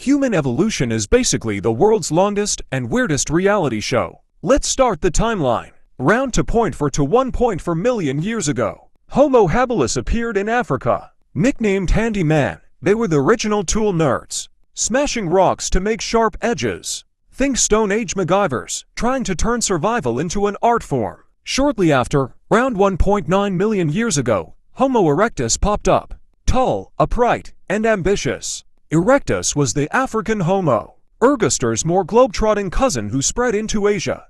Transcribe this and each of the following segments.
Human evolution is basically the world's longest and weirdest reality show. Let's start the timeline. Round to 1 point for million years ago, Homo habilis appeared in Africa. Nicknamed Handyman, they were the original tool nerds, smashing rocks to make sharp edges. Think Stone Age MacGyvers, trying to turn survival into an art form. Shortly after, around 1.9 million years ago, Homo erectus popped up. Tall, upright, and ambitious. Erectus was the African Homo ergaster's more globe-trotting cousin who spread into Asia.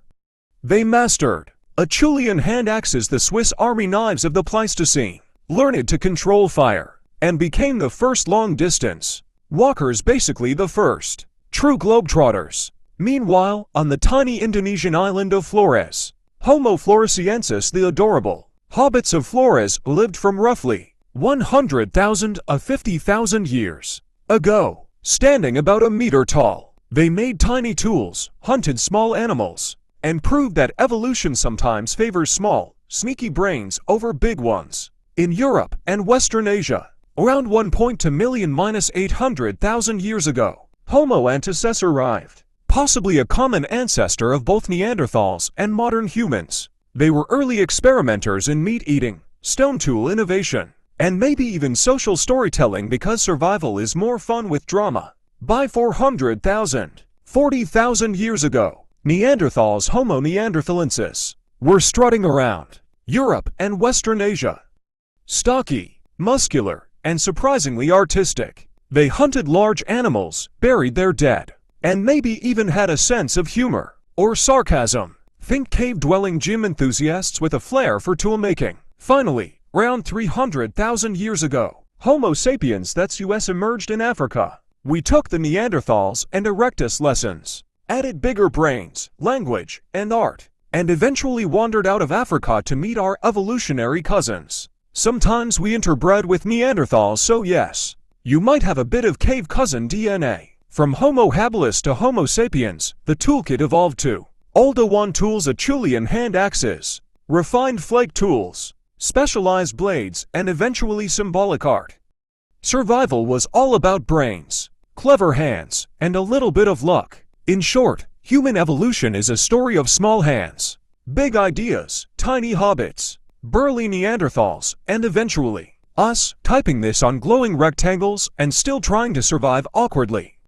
They mastered Acheulean hand axes, the Swiss Army knives of the Pleistocene, learned to control fire, and became the first long-distance walkers, basically the first true globetrotters. Meanwhile, on the tiny Indonesian island of Flores, Homo floresiensis, the adorable hobbits of Flores, lived from roughly 100,000 to 50,000 years ago. Standing about a meter tall, they made tiny tools, hunted small animals, and proved that evolution sometimes favors small, sneaky brains over big ones. In Europe and Western Asia, around 1.2 million - 800,000 years ago, Homo antecessor arrived, possibly a common ancestor of both Neanderthals and modern humans. They were early experimenters in meat-eating, stone tool innovation, and maybe even social storytelling, because survival is more fun with drama. By 400,000, 40,000 years ago, Neanderthals, Homo neanderthalensis, were strutting around Europe and Western Asia. Stocky, muscular, and surprisingly artistic, they hunted large animals, buried their dead, and maybe even had a sense of humor or sarcasm. Think cave-dwelling gym enthusiasts with a flair for tool-making. Finally, around 300,000 years ago, Homo sapiens, that's us, emerged in Africa. We took the Neanderthals and Erectus lessons, added bigger brains, language, and art, and eventually wandered out of Africa to meet our evolutionary cousins. Sometimes we interbred with Neanderthals, so yes, you might have a bit of cave cousin DNA. From Homo habilis to Homo sapiens, the toolkit evolved to Oldowan tools, Acheulean hand axes, refined flake tools, specialized blades, and eventually symbolic art. Survival was all about brains, clever hands, and a little bit of luck. In short, human evolution is a story of small hands, big ideas, tiny hobbits, burly Neanderthals, and eventually, us, typing this on glowing rectangles and still trying to survive awkwardly.